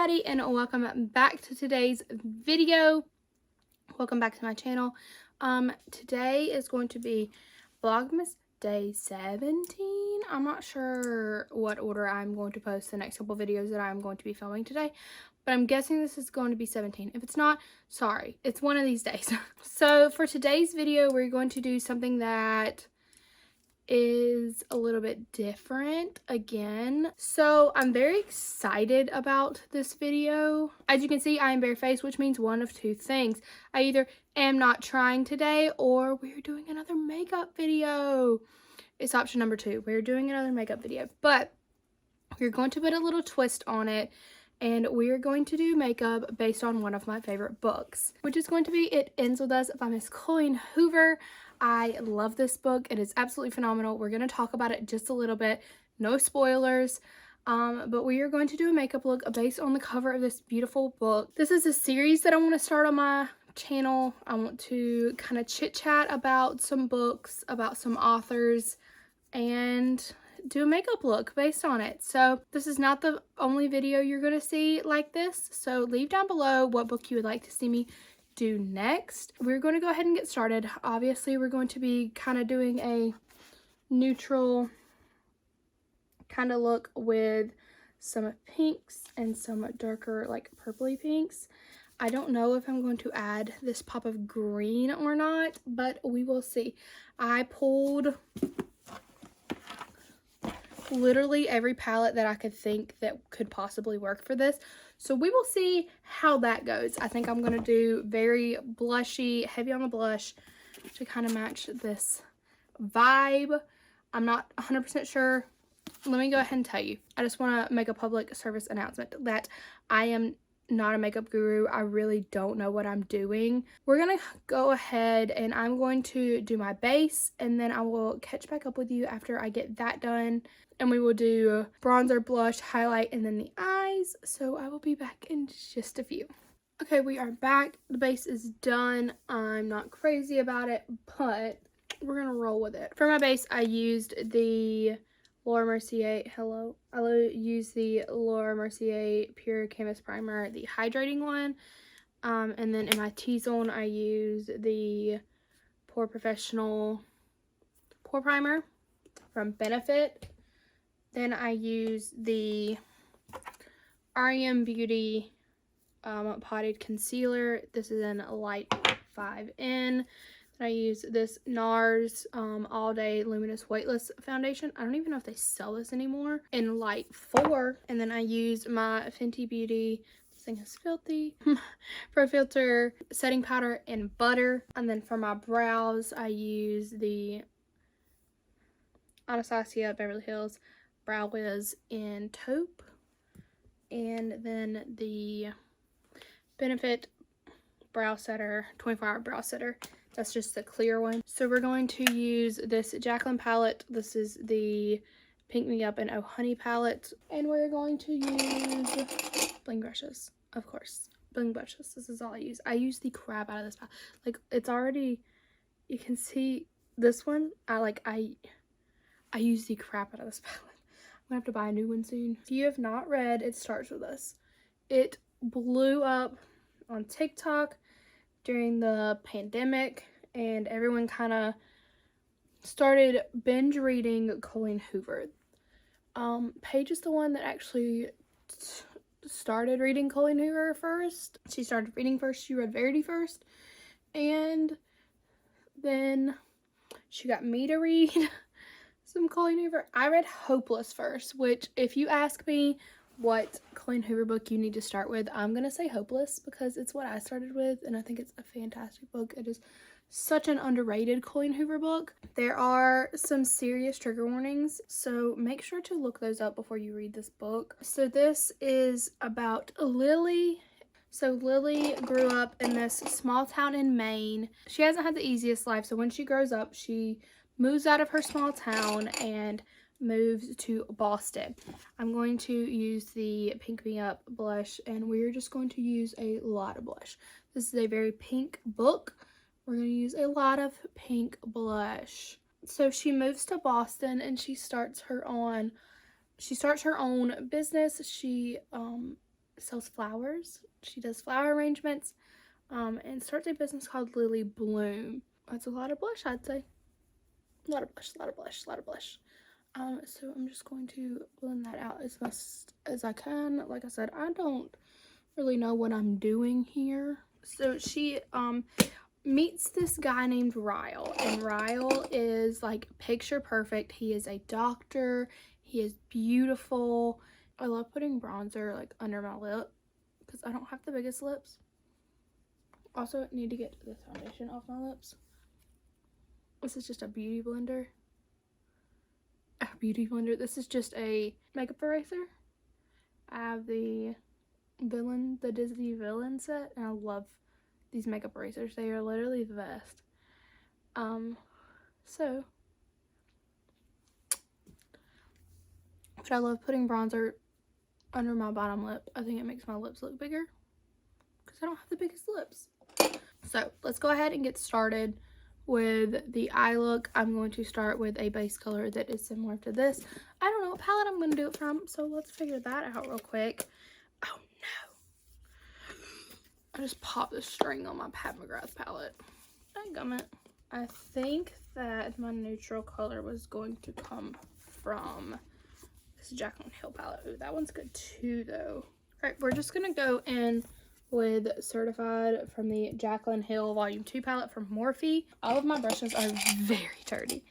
everybody, and welcome back to today's video. Welcome back to my channel. Today is going to be Vlogmas day 17. I'm not sure what order I'm going to post the next couple videos that I'm going to be filming today, but I'm guessing this is going to be 17. If it's not, sorry, it's one of these days. So for today's video, we're going to do something that is a little bit different again. So I'm very excited about this video. As you can see, I am barefaced, which means one of two things. I either am not trying today or we're doing another makeup video. It's option number 2. We're doing another makeup video, but we're going to put a little twist on it, and we're going to do makeup based on one of my favorite books, which is going to be It Ends With Us by Miss Colleen Hoover. I love this book. It is absolutely phenomenal. We're going to talk about it just a little bit. No spoilers. But we are going to do a makeup look based on the cover of this beautiful book. This is a series that I want to start on my channel. I want to kind of chit chat about some books, about some authors, and do a makeup look based on it. So this is not the only video you're going to see like this. So leave down below what book you would like to see me do next. We're going to go ahead and get started. Obviously, we're going to be kind of doing a neutral kind of look with some pinks and some darker like purpley pinks. I don't know if I'm going to add this pop of green or not, but we will see. I pulled literally every palette that I could think that could possibly work for this. So we will see how that goes. I think I'm going to do very blushy, heavy on the blush to kind of match this vibe. I'm not 100% sure. Let me go ahead and tell you. I just want to make a public service announcement that I am not a makeup guru. I really don't know what I'm doing. We're going to go ahead and I'm going to do my base, and then I will catch back up with you after I get that done. And we will do bronzer, blush, highlight, and then the eyes. So I will be back in just a few. Okay, we are back. The base is done. I'm not crazy about it, but we're going to roll with it. For my base, I used the Laura Mercier, I used the Laura Mercier Pure Canvas Primer, the hydrating one. And then in my T-zone, I used the Pore Professional Pore Primer from Benefit. Then I use the REM Beauty Potted Concealer. This is in Light 5N. Then I use this NARS All Day Luminous Weightless Foundation. I don't even know if they sell this anymore. In Light 4. And then I use my Fenty Beauty, this thing is filthy, Pro Filter Setting Powder in Butter. And then for my brows, I use the Anastasia Beverly Hills Brow Wiz in Taupe, and then the Benefit Brow Setter, 24-hour Brow Setter. That's just the clear one. So we're going to use this Jaclyn palette. This is the Pink Me Up and Oh Honey palette, and we're going to use bling brushes, of course. Bling brushes. This is all I use. I use the crap out of this palette. Like, it's already, you can see this one. I use the crap out of this palette. I'm gonna have to buy a new one soon. If you have not read It Starts With Us, it blew up on TikTok during the pandemic, and everyone kind of started binge reading Colleen Hoover. Paige is the one that actually started reading Colleen Hoover first. She started reading first. She read Verity first, and then she got me to read some Colleen Hoover. I read Hopeless first, which if you ask me what Colleen Hoover book you need to start with, I'm gonna say Hopeless because it's what I started with, and I think it's a fantastic book. It is such an underrated Colleen Hoover book. There are some serious trigger warnings, so make sure to look those up before you read this book. So this is about Lily. So Lily grew up in this small town in Maine. She hasn't had the easiest life, so when she grows up, she moves out of her small town and moves to Boston. I'm going to use the Pink Me Up blush, and we're just going to use a lot of blush. This is a very pink book. We're going to use a lot of pink blush. So she moves to Boston and she starts her own business. She sells flowers. She does flower arrangements, and starts a business called Lily Bloom. That's a lot of blush, I'd say. A lot of blush, a lot of blush, a lot of blush. So I'm just going to blend that out as best as I can. Like I said, I don't really know what I'm doing here. So she meets this guy named Ryle, and Ryle is like picture perfect. He is a doctor. He is beautiful. I love putting bronzer like under my lip because I don't have the biggest lips. Also need to get the foundation off my lips. This is just a beauty blender. This is just a makeup eraser. I have the Disney villain set, and I love these makeup erasers. They are literally the best. But I love putting bronzer under my bottom lip. I think it makes my lips look bigger because I don't have the biggest lips. So let's go ahead and get started with the eye look. I'm going to start with a base color that is similar to this. I don't know what palette I'm going to do it from, so let's figure that out real quick. Oh no. I just popped the string on my Pat McGrath palette. Dadgummit. I think that my neutral color was going to come from this Jaclyn Hill palette. Ooh, that one's good too though. Alright, we're just going to go in with Certified from the Jaclyn Hill Volume 2 palette from Morphe. All of my brushes are very dirty.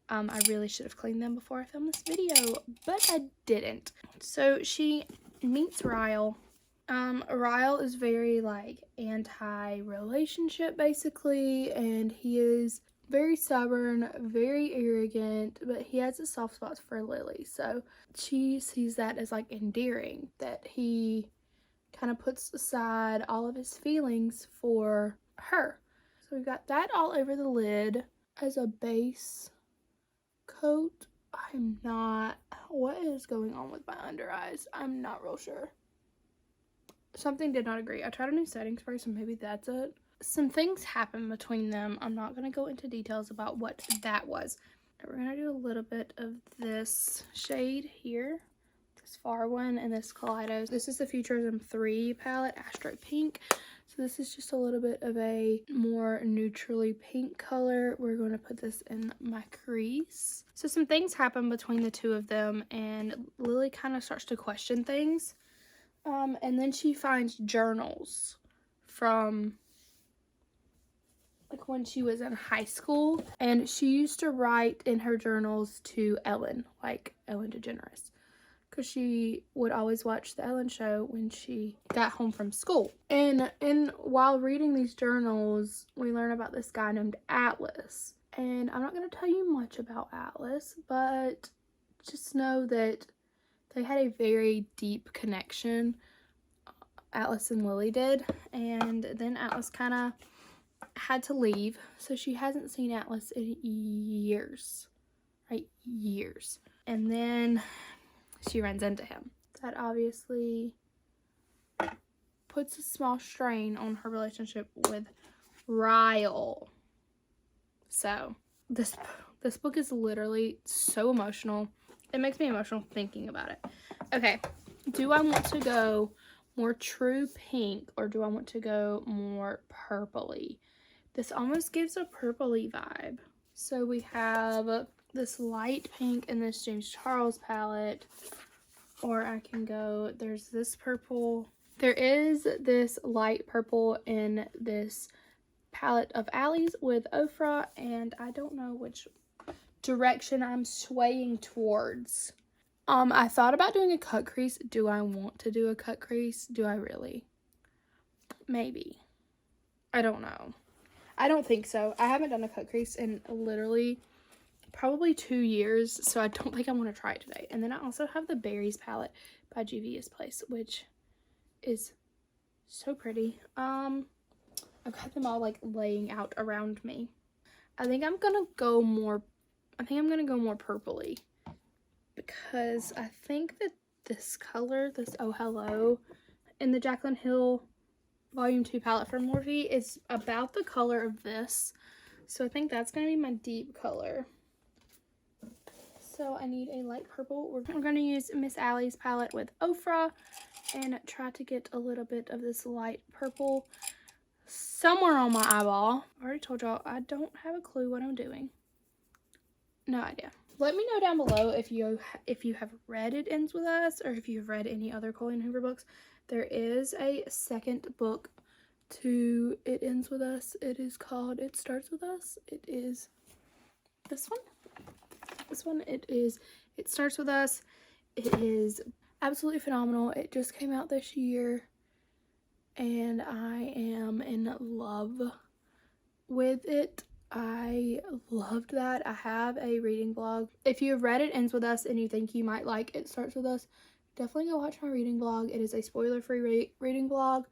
I really should have cleaned them before I filmed this video, but I didn't. So she meets Ryle. Ryle is very like anti-relationship basically, and he is very stubborn, very arrogant, but he has a soft spot for Lily. So she sees that as like endearing, that he kind of puts aside all of his feelings for her. So we've got that all over the lid as a base coat. I'm not, what is going on with my under eyes? I'm not real sure. Something did not agree. I tried a new setting spray, so maybe that's it. Some things happened between them. I'm not going to go into details about what that was. We're going to do a little bit of this shade here. This far one and this Kaleidos. This is the Futurism 3 palette, Astro Pink. So this is just a little bit of a more neutrally pink color. We're going to put this in my crease. So some things happen between the two of them, and Lily kind of starts to question things. And then she finds journals from like when she was in high school, and she used to write in her journals to Ellen, like Ellen DeGeneres, because she would always watch the Ellen show when she got home from school. And while reading these journals, we learn about this guy named Atlas. And I'm not going to tell you much about Atlas, but just know that they had a very deep connection, Atlas and Lily did. And then Atlas kind of had to leave, so she hasn't seen Atlas in years, right? Years. And then she runs into him. That obviously puts a small strain on her relationship with Ryle. So this book is literally so emotional. It makes me emotional thinking about it. Okay, do I want to go more true pink, or do I want to go more purpley? This almost gives a purpley vibe. So we have this light pink in this James Charles palette, or I can go, there's this purple. There is this light purple in this palette of Allie's with Ofra, and I don't know which direction I'm swaying towards. I thought about doing a cut crease. Do I want to do a cut crease? Do I really? Maybe. I don't know. I don't think so. I haven't done a cut crease in literally probably 2 years, so I don't think I want to try it today. And then I also have the Berries palette by Juvia's Place, which is so pretty. I've got them all like laying out around me. I think I'm gonna go more purpley, because I think that this color, this Oh Hello, in the Jaclyn Hill Volume 2 palette from Morphe is about the color of this. So I think that's going to be my deep color. So I need a light purple. We're going to use Miss Allie's palette with Ofra. and try to get a little bit of this light purple somewhere on my eyeball. I already told y'all I don't have a clue what I'm doing. No idea. Let me know down below if you have read It Ends With Us, or if you've read any other Colleen Hoover books. There is a second book to It Ends With Us. It is called It Starts With Us. It is this one. This one, it Starts With Us. It is absolutely phenomenal. It just came out this year, and I am in love with it. I loved that. I have a reading blog. If you have read It Ends With Us and you think you might like It Starts With Us, definitely go watch my reading blog. It is a spoiler-free reading blog,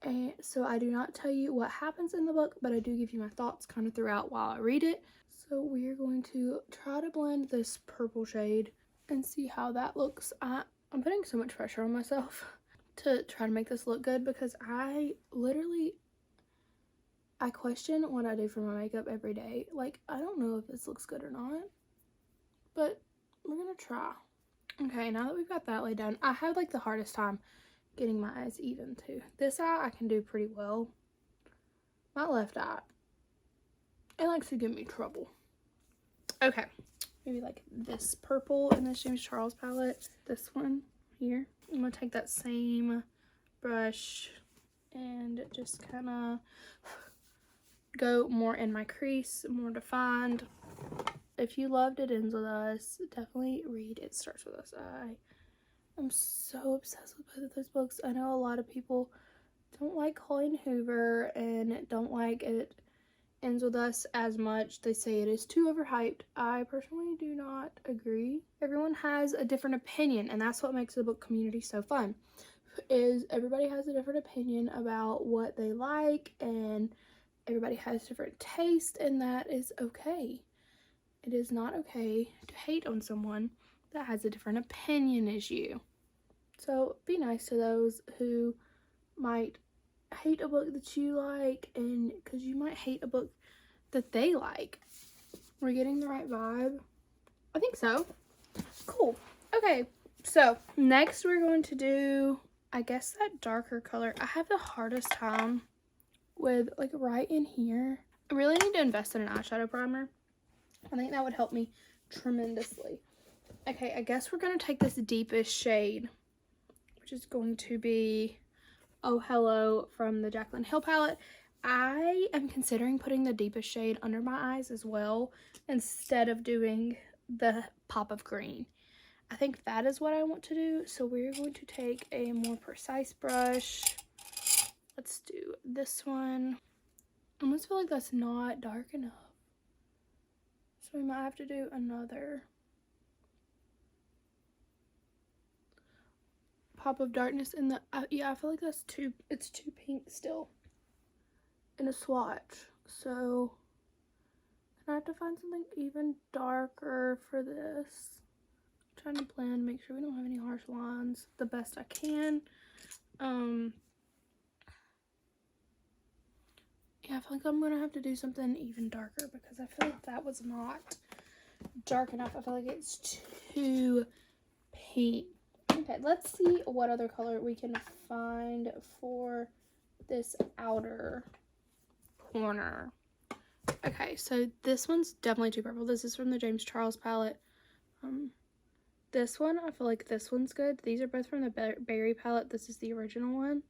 and so I do not tell you what happens in the book, but I do give you my thoughts kind of throughout while I read it. So we are going to try to blend this purple shade and see how that looks. I'm putting so much pressure on myself to try to make this look good, because I question what I do for my makeup every day. Like, I don't know if this looks good or not, but we're gonna try. Okay, now that we've got that laid down, I have like the hardest time getting my eyes even too. This eye I can do pretty well. My left eye, it likes to give me trouble. Okay, maybe like this purple in this James Charles palette. This one here. I'm gonna take that same brush and just kind of go more in my crease, more defined. If you loved It Ends With Us, definitely read It Starts With Us. I'm so obsessed with both of those books. I know a lot of people don't like Colleen Hoover and don't like It Ends With Us as much. They say it is too overhyped. I personally do not agree. Everyone has a different opinion, and that's what makes the book community so fun, is everybody has a different opinion about what they like, and everybody has different taste, and that is okay. It is not okay to hate on someone that has a different opinion as you. So be nice to those who might hate a book that you like, and because you might hate a book that they like. We're getting the right vibe? I think so. Cool. Okay, so next we're going to do, I guess, that darker color. I have the hardest time with like right in here. I really need to invest in an eyeshadow primer. I think that would help me tremendously. Okay, I guess we're going to take this deepest shade, which is going to be Oh Hello from the Jaclyn Hill palette. I am considering putting the deepest shade under my eyes as well, instead of doing the pop of green. I think that is what I want to do. So we're going to take a more precise brush. Let's do this one. I almost feel like that's not dark enough, so we might have to do another pop of darkness in the, yeah, I feel like that's it's too pink still in a swatch. So I have to find something even darker for this. I'm trying to blend, make sure we don't have any harsh lines the best I can. Yeah, I feel like I'm gonna have to do something even darker, because I feel like that was not dark enough. I feel like it's too pink. Okay, let's see what other color we can find for this outer corner. Okay, so this one's definitely too purple. This is from the James Charles palette. This one, I feel like this one's good. These are both from the Berry palette. This is the original one.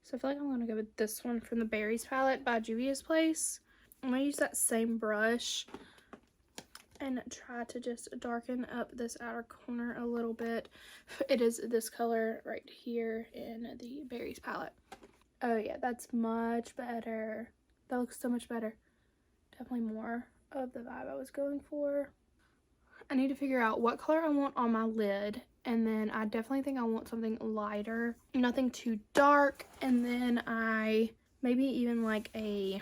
So I feel like I'm going to go with this one from the Berries palette by Juvia's Place. I'm going to use that same brush and try to just darken up this outer corner a little bit. It is this color right here in the Berries palette. Oh yeah, that's much better. That looks so much better. Definitely more of the vibe I was going for. I need to figure out what color I want on my lid, and then I definitely think I want something lighter, nothing too dark, and then I maybe even like a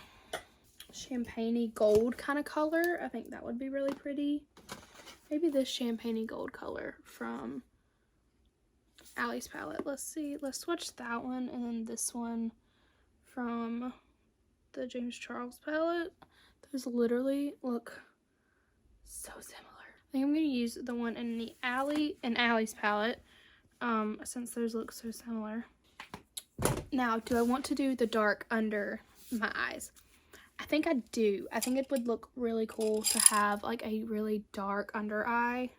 champagne-y gold kind of color. I think that would be really pretty. Maybe this champagne-y gold color from Allie's palette. Let's see, let's swatch that one, and then this one from the James Charles palette. Those literally look so similar. I think I'm going to use the one in the Allie's palette. since those look so similar. Now, do I want to do the dark under my eyes? I think I do. I think it would look really cool to have like a really dark under eye.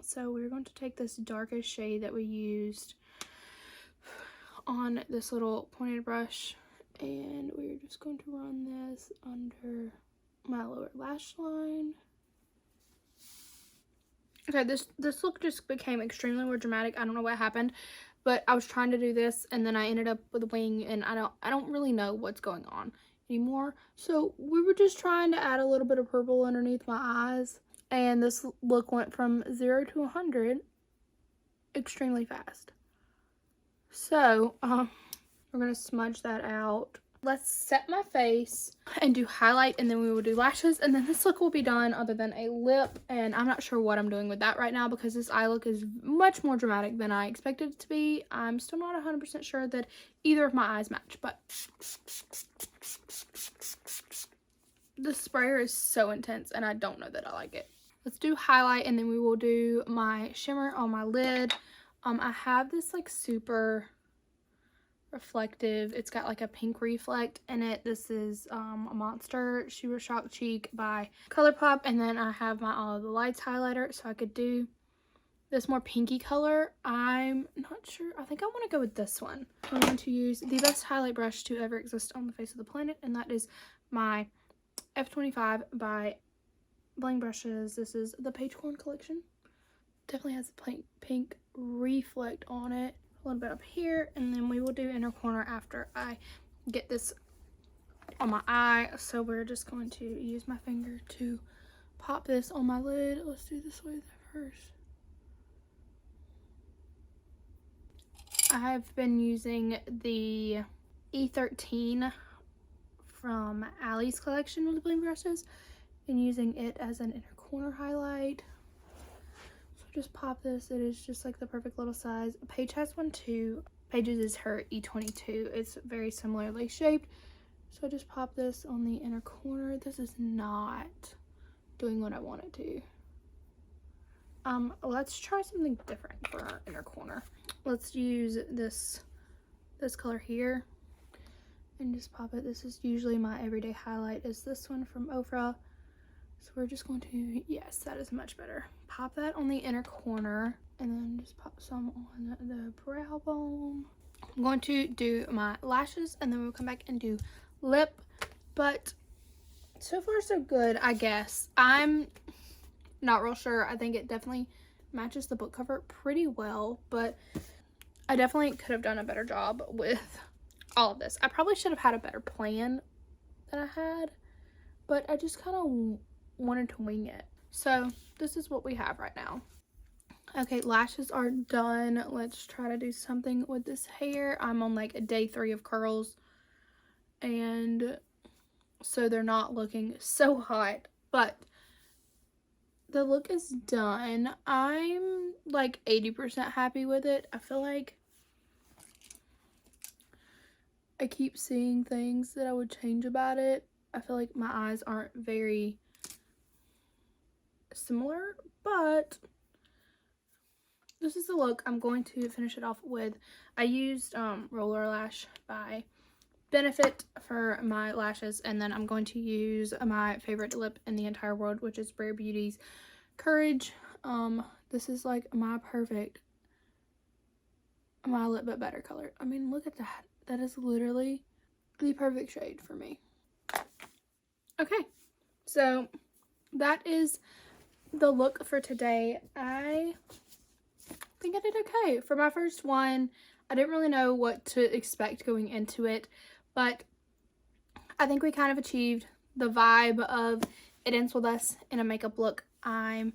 So we're going to take this darkest shade that we used on this little pointed brush, and we're just going to run this under my lower lash line. Okay, this look just became extremely more dramatic. I don't know what happened, but I was trying to do this and then I ended up with a wing, and I don't really know what's going on anymore. So we were just trying to add a little bit of purple underneath my eyes, and this look went from 0 to 100 extremely fast. So we're gonna smudge that out. Let's set my face and do highlight, and then we will do lashes, and then this look will be done, other than a lip. And I'm not sure what I'm doing with that right now because this eye look is much more dramatic than I expected it to be. I'm still not 100% sure that either of my eyes match, but the sprayer is so intense and I don't know that I like it. Let's do highlight, and then we will do my shimmer on my lid. I have this like super reflective, it's got like a pink reflect in it. This is a Monster Super Shock Cheek by ColourPop, and then I have my All of the Lights highlighter, so I could do this more pinky color. I'm not sure, I think I want to go with this one. I'm going to use the best highlight brush to ever exist on the face of the planet, and that is my F25 by Bling Brushes. This is the Pagecorn collection. Definitely has a pink reflect on it. A little bit up here, and then we will do inner corner after I get this on my eye. So we're just going to use my finger to pop this on my lid. Let's do this way first. I've been using the E13 from Allie's collection with the Bling brushes and using it as an inner corner highlight. Just pop this. It is just like the perfect little size. Paige has one too. Paige's is her E22. It's very similarly shaped. So I just pop this on the inner corner. This is not doing what I want it to. Let's try something different for our inner corner. Let's use this color here and just pop it. This is usually my everyday highlight, is this one from Ofra. So we're just going to, yes, that is much better. Pop that on the inner corner, and then just pop some on the brow bone. I'm going to do my lashes, and then we'll come back and do lip. But so far so good, I guess. I'm not real sure. I think it definitely matches the book cover pretty well, but I definitely could have done a better job with all of this. I probably should have had a better plan than I had, but I just kind of wanted to wing it. So this is what we have right now. Okay, lashes are done. Let's try to do something with this hair. I'm on like day 3 of curls, and so they're not looking so hot, but the look is done. I'm like 80% happy with it. I feel like I keep seeing things that I would change about it. I feel like my eyes aren't very similar, but this is the look. I'm going to finish it off with, I used Roller Lash by Benefit for my lashes, and then I'm going to use my favorite lip in the entire world, which is Rare Beauty's Courage. This is like my perfect, my lip but better color. I mean, look at that. That is literally the perfect shade for me. Okay, so that is the look for today. I think I did okay. For my first one, I didn't really know what to expect going into it, but I think we kind of achieved the vibe of it ends with us in a makeup look. I'm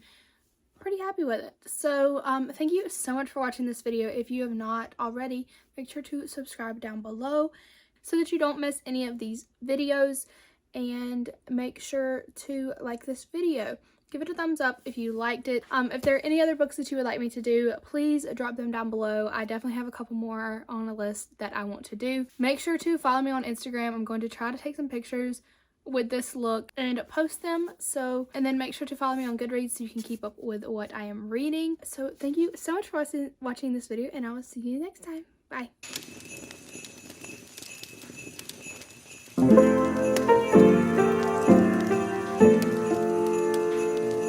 pretty happy with it. So thank you so much for watching this video. If you have not already, make sure to subscribe down below so that you don't miss any of these videos, and make sure to like this video. Give it a thumbs up if you liked it. If there are any other books that you would like me to do, please drop them down below. I definitely have a couple more on a list that I want to do. Make sure to follow me on Instagram. I'm going to try to take some pictures with this look and post them. So, and then make sure to follow me on Goodreads so you can keep up with what I am reading. So thank you so much for watching this video, and I will see you next time. Bye.